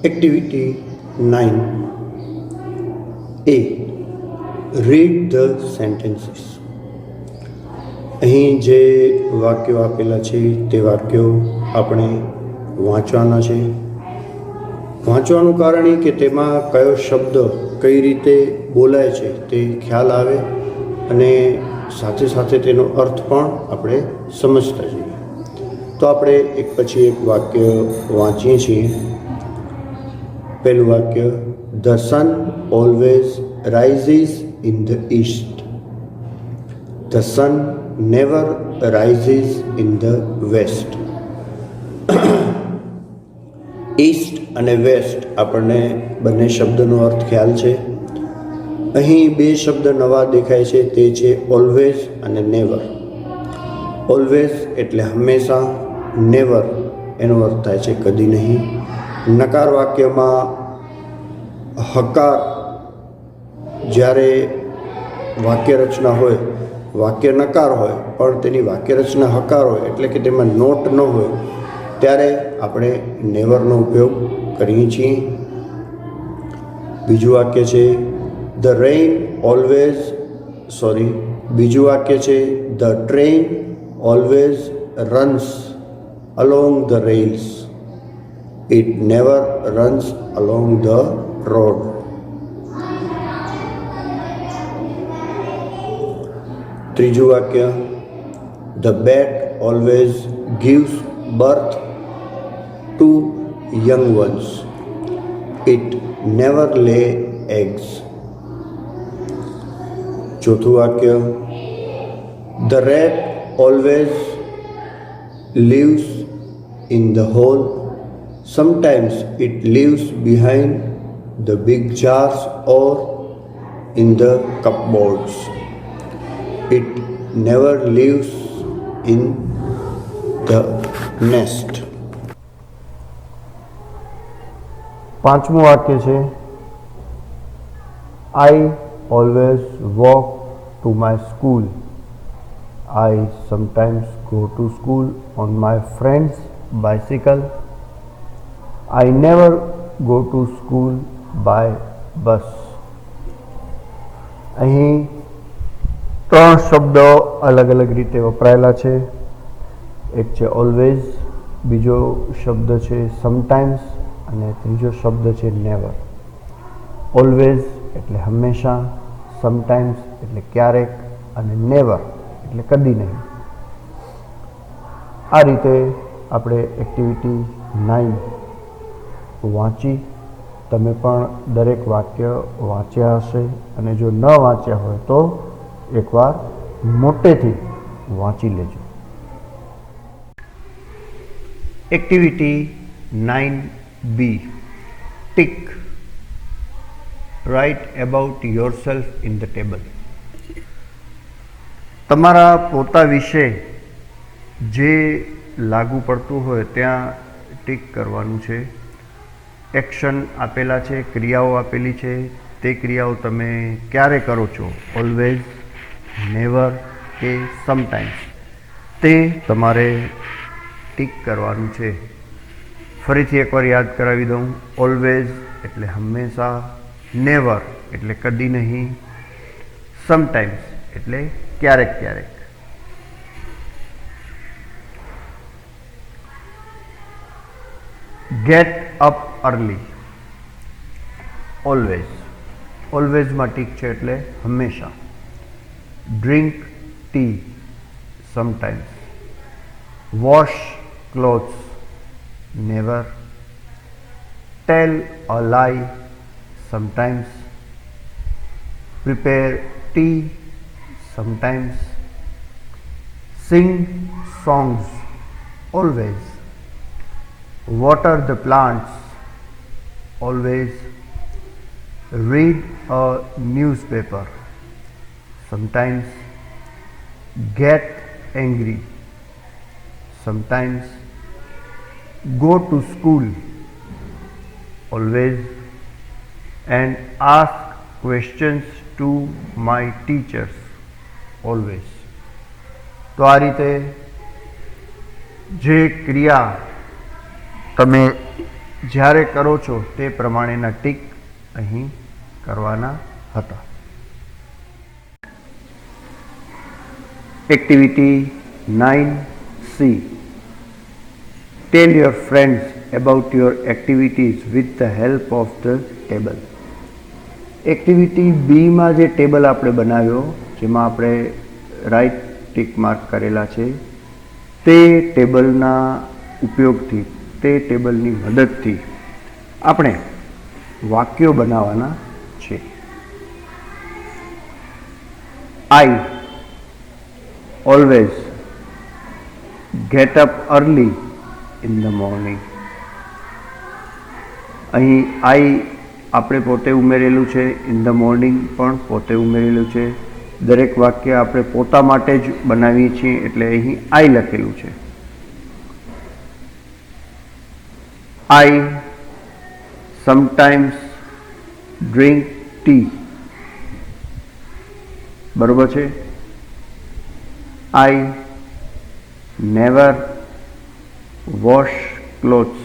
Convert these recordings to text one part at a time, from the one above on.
Activity 9A. Read the sentences. અહીં જે વાક્યો આપેલા છે તે વાક્યો આપણે વાંચવાના છે. વાંચવાનું કારણ એ કે તેમાં કયો શબ્દ કઈ રીતે બોલાય છે તે ખ્યાલ આવે અને સાથે સાથે તેનો અર્થ પણ આપણે સમજતા જઈએ. તો આપણે એક પછી એક વાક્ય વાંચીએ છીએ. પહેલું વાક્ય, the sun always rises in the east. The sun never rises in the west. East અને વેસ્ટ આપણને બંને શબ્દનો અર્થ ખ્યાલ છે. અહીં બે શબ્દ નવા દેખાય છે, તે છે ઓલવેઝ અને નેવર. ઓલવેઝ એટલે હંમેશા, નેવર એનો અર્થ થાય છે કદી નહીં. નકાર વાક્યમાં હકાર જ્યારે વાક્ય રચના હોય, વાક્ય નકાર હોય પણ તેની વાક્ય રચના હકાર હોય એટલે કે તેમાં નોટ ન હોય, ત્યારે આપણે નેવરનો ઉપયોગ કરીએ છીએ. બીજું વાક્ય છે ધ રેઇન ઓલવેઝ બીજું વાક્ય છે the train always runs along the rails. It never runs along the road. ત્રીજું વાક્ય, the bat always gives birth to young ones. It never lay eggs. ચોથું વાક્ય, the rat always lives in the hole. Sometimes it lives behind the big jars or in the cupboards. It never lives in the nest. પાંચમું વાક્ય છે I always walk to my school. I sometimes go to school on my friend's bicycle. I never go to school by bus. અહીં ત્રણ શબ્દો અલગ અલગ રીતે વપરાયેલા છે. એક છે ઓલવેઝ, બીજો શબ્દ છે સમટાઈમ્સ અને ત્રીજો શબ્દ છે નેવર. ઓલવેઝ એટલે હંમેશા, સમટાઈમ્સ એટલે ક્યારેક અને નેવર એટલે કદી નહીં. આ રીતે આપણે એક્ટિવિટી 9 વાંચી. તમે પણ દરેક વાક્ય વાંચ્યા હશે અને જો ન વાંચ્યા હોય તો એકવાર મોટેથી વાંચી લેજો. Activity 9B. Tick. Write about yourself in the table. તમારા પોતા વિશે જે લાગુ પડતું હોય ત્યાં ટિક કરવાનું છે. એક્શન આપેલા છે, ક્રિયાઓ આપેલી છે. તે ક્રિયાઓ તમે ક્યારે કરો છો, ઓલવેઝ, નેવર કે સમટાઈમ્સ, તે તમારે ટિક કરવાનું છે. ફરીથી એકવાર યાદ કરાવી દઉં. ઓલવેઝ એટલે હંમેશા, નેવર એટલે કદી નહીં, સમટાઈમ્સ એટલે ક્યારેક ક્યારેક. Get up early. ઓલવેઝ. ઓલવેઝમાં ટીક છે એટલે હંમેશા. Drink tea, sometimes. Wash clothes, never. Tell a lie, sometimes. Prepare tea, sometimes. Sing songs, always. Water the plants, always. Read a newspaper, sometimes. Get angry, sometimes. Go to school, always. And ask questions to my teachers, always. તો આ રીતે જે ક્રિયા તમે જ્યારે કરો છો તે પ્રમાણેના ટીક અહીં કરવાના હતા. Activity 9C. Tell your friends about your activities with the help of the table. Activity બીમાં જે ટેબલ આપણે બનાવ્યો, જેમાં આપણે રાઈટ ટીક માર્ક કરેલા છે, તે ટેબલના ઉપયોગથી, તે ટેબલની મદદથી આપણે વાક્યો બનાવવાના છે. I always get up early in the morning. અહીં આઈ આપણે પોતે ઉમેરેલું છે, ઇન ધ મોર્નિંગ પણ પોતે ઉમેરેલું છે. દરેક વાક્ય આપણે પોતા માટે જ બનાવીએ છીએ એટલે અહીં આઈ લખેલું છે. I sometimes drink tea. બરોબર છે. I never wash clothes.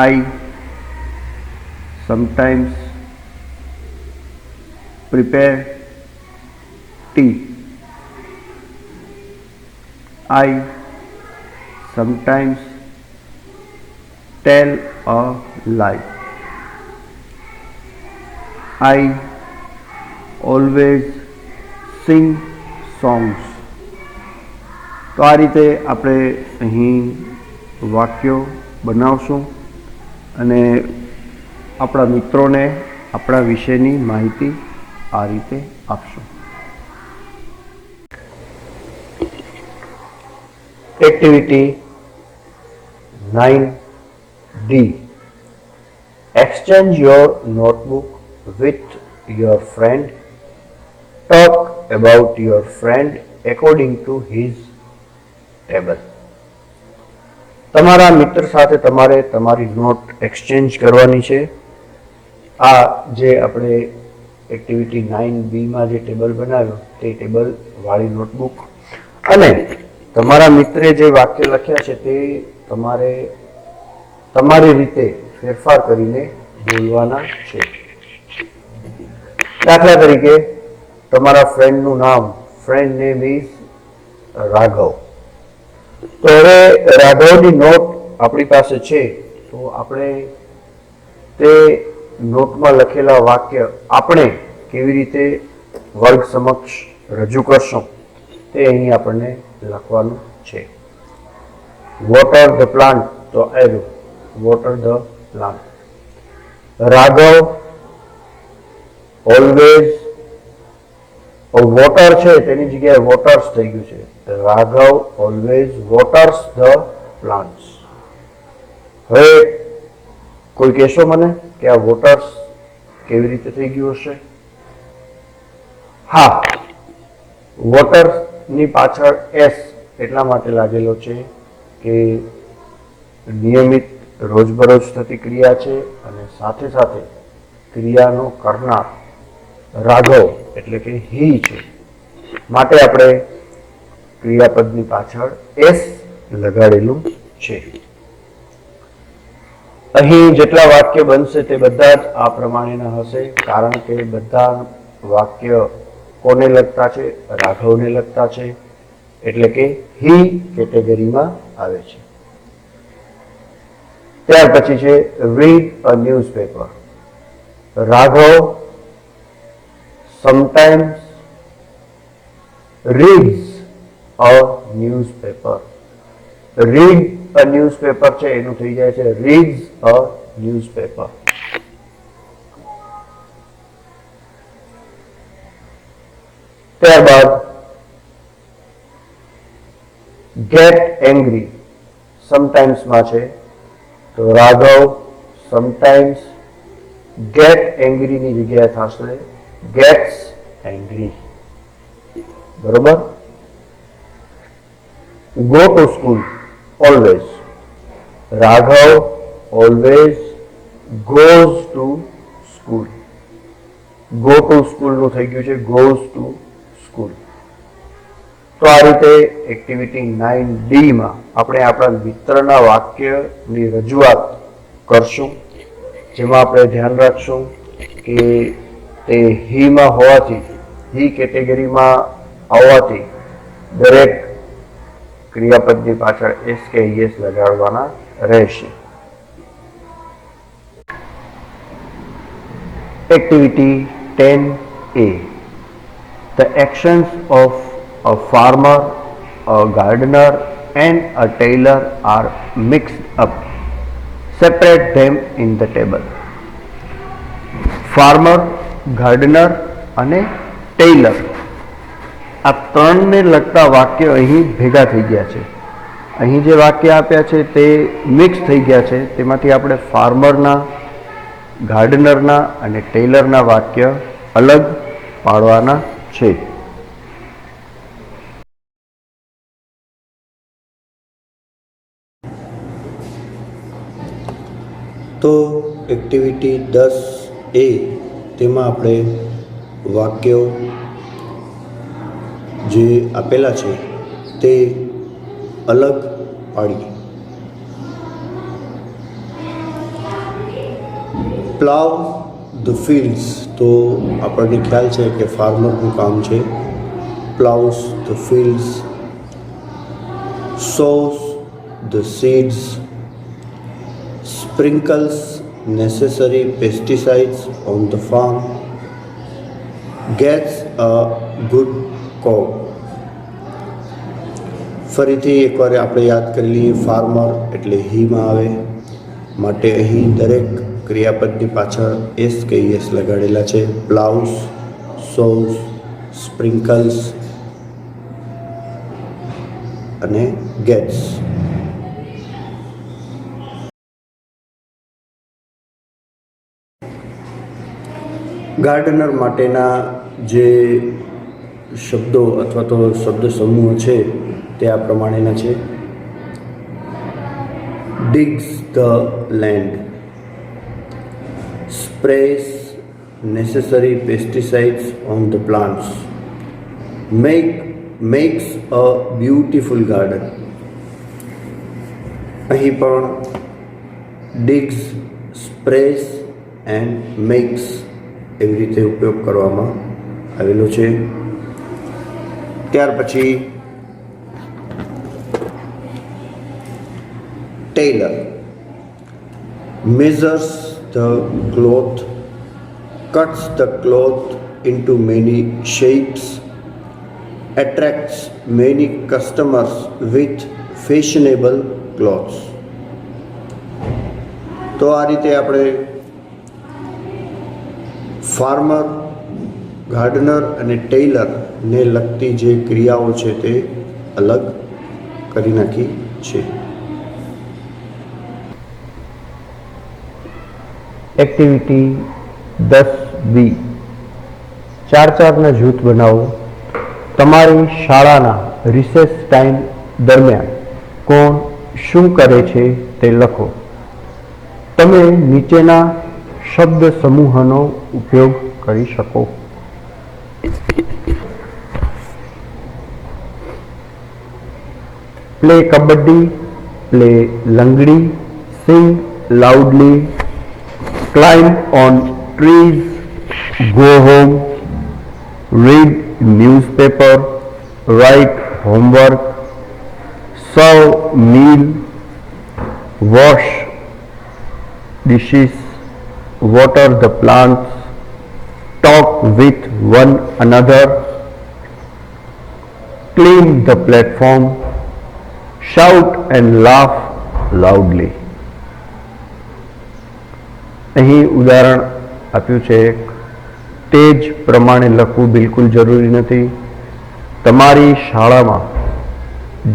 I sometimes prepare tea. I sometimes tell a lie. I always sing songs. તો આ રીતે આપણે અહીં વાક્યો બનાવશું અને આપણા મિત્રોને આપણા વિશેની માહિતી આ રીતે આપશું. Activity 9D. Exchange your notebook with your friend. Talk about your friend according to his table. તમારા મિત્ર સાથે તમારે તમારી નોટ એક્સચેન્જ કરવાની છે. આ જે આપણે એક્ટિવિટી 9Bમાં જે ટેબલ બનાવ્યો તે ટેબલ વાળી નોટબુક અને તમારા મિત્રે જે વાક્ય લખ્યા છે તે તમારે તમારી રીતે ફેરફાર કરીને બોલવાના છે. દાખલા તરીકે તમારા ફ્રેન્ડનું નામ, ફ્રેન્ડ નેમ ઇઝ રાઘવ. તો હવે રાઘવની નોટ આપણી પાસે છે, તો આપણે તે નોટમાં લખેલા વાક્ય આપણે કેવી રીતે વર્ગ સમક્ષ રજૂ કરશું તે અહીં આપણને લખવાનું છે. વોટર ધ પ્લાન્ટ, તો arrow water the plant. Raghav always, water છે તેની જગ્યાએ વોટર્સ થઈ ગયું છે. Raghav always waters the plants. હવે કોઈ કહેશો મને કે આ વોટર્સ કેવી રીતે થઈ ગયું હશે? હા, વોટરની પાછળ એસ એટલા માટે લાગેલો છે કે નિયમિત રોજબરોજ થતી ક્રિયા છે અને સાથે સાથે ક્રિયાનો કરનાર રાઘવ એટલે કે હી છે, માટે આપણે ક્રિયાપદની પાછળ એસ લગાડેલું છે. અહીં જેટલા વાક્ય બનશે તે બધા જ આ પ્રમાણેના હશે, કારણ કે બધા વાક્ય કોને લગતા છે? રાઘવને લગતા છે, એટલે કે હી કેટેગરીમાં આવે છે. ત્યાર પછી છે read a newspaper. Raghav sometimes reads a newspaper. Read a newspaper છે એનું થઈ જાય છે reads a newspaper. ત્યારબાદ get angry sometimes માં છે, તો રાઘવ sometimes get angry ની જગ્યાએ થશે gets angry. બરોબર. go to school always. Raghav always goes to school. go to school નું થઈ ગયું છે goes to school. તો આ રીતે એક્ટિવિટી 9D માં આપણે આપણા મિત્રના વાક્યની રજૂઆત કરશું, જેમાં આપણે ધ્યાન રાખશું કે તે હીમાં હોવાથી, હી કેટેગરીમાં આવવાથી દરેક ક્રિયાપદની પાછળ એસ કે ઈએસ લગાડવાના રહેશે. Activity 10A. The actions of a farmer, a gardener and a tailor are mixed up. Separate them in the table. Farmer, gardener અને ટેલર આ ત્રણને લગતા વાક્ય અહીં ભેગા થઈ ગયા છે. અહીં જે વાક્ય આપ્યા છે તે મિક્સ થઈ ગયા છે. તેમાંથી આપણે ફાર્મરના, ગાર્ડનરના અને ટેલરના વાક્ય અલગ પાડવાના છે. તો એક્ટિવિટી 10A તેમાં આપણે વાક્યો જે આપેલા છે તે અલગ પાડીએ. પ્લાવ ધ ફિલ્ડ્સ, તો આપણને ખ્યાલ છે કે ફાર્મરનું કામ છે. Ploughs the fields, sows the seeds, sprinkles necessary pesticides on the farm, gets a good cow. ફરીથી એકવાર આપણે યાદ કરી લઈએ. ફાર્મર એટલે હીમાં આવે, માટે અહીં દરેક ક્રિયાપદની પાછળ એસ કે ઈએસ લગાડેલા છે. પ્લાવ્સ, સોઝ, સ્પ્રિંકલ્સ અને ગેટ્સ. ગાર્ડનર માટેના જે શબ્દો અથવા તો શબ્દ સમૂહ છે તે આ પ્રમાણેના છે. digs the land, sprays necessary pesticides on the plants, makes a beautiful garden. અહીં પણ digs, sprays and makes એવી રીતે ઉપયોગ કરવામાં આવેલો છે. ત્યાર પછી Taylor measures the cloth, cuts the cloth into many shapes, attracts many customers with fashionable clothes. તો આ રીતે આપણે ફાર્મર, ગાર્ડનર અને ટેલરને લગતી જે ક્રિયાઓ છે તે અલગ કરી નાખી છે. Activity 10B. 4-4ના જૂથ બનાવો. તમારી શાળાના રિસેસ ટાઈમ દરમિયાન કોણ શું કરે છે તે લખો. તમે નીચેના શબ્દ સમૂહનો ઉપયોગ કરી શકો. Play kabaddi, play langdi, sing loudly, climb on trees, go home, read newspaper, write homework, serve meal, wash dishes, water the plants, talk with one another, clean the platform, shout and laugh loudly. અહીં ઉદાહરણ આપ્યું છે. તે જ પ્રમાણે લખવું બિલકુલ જરૂરી નથી. તમારી શાળામાં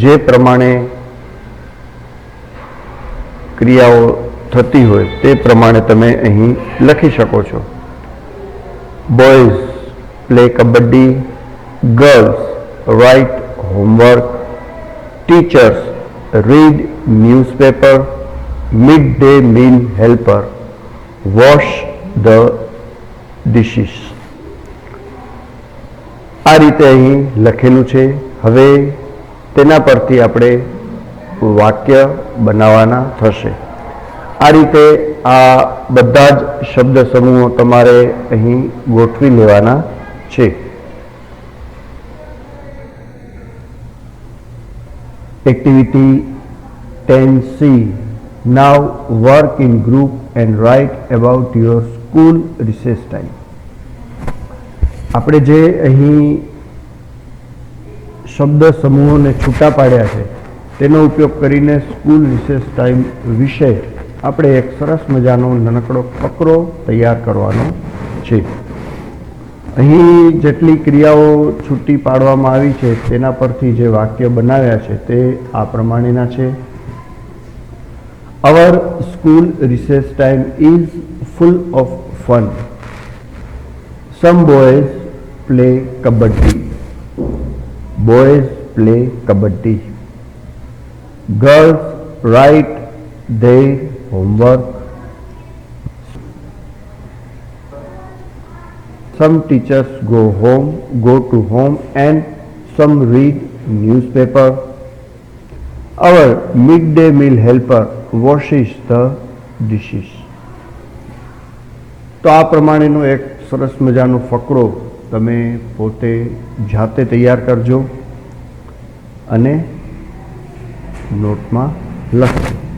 જે પ્રમાણે ક્રિયાઓ થતી હોય તે પ્રમાણે તમે અહીં લખી શકો છો. Boys play kabaddi, girls write homework, teachers read newspaper, mid day meal helper wash the dishes. આ રીતે અહીં લખેલું છે. હવે તેના પરથી આપણે વાક્ય બનાવવાના થશે। આ રીતે આ બધા જ શબ્દ સમૂહો તમારે અહીં ગોઠવી લેવાના છે। Activity 10C, now work in group and write about your school recess time। આપણે જે અહીં શબ્દ સમૂહોને છૂટા પાડ્યા છે તેનો ઉપયોગ કરીને સ્કૂલ રિસેસ ટાઈમ વિશે આપણે એક સરસ મજાનો નાનકડો ફકરો તૈયાર કરવાનો છે। અહીં જેટલી ક્રિયાઓ છૂટી પાડવામાં આવી છે તેના પરથી જે વાક્ય બનાવ્યા છે તે આ પ્રમાણેના છે। Our school recess time is full of fun. Some boys play kabaddi. Boys play kabaddi. Girls write their homework. Some teachers go to home and some read newspaper. Our midday meal helper washes the dishes. તો આ પ્રમાણેનો એક સરસ મજાનો ફકરો તમે પોતે જાતે તૈયાર કરજો અને નોટમાં લખજો।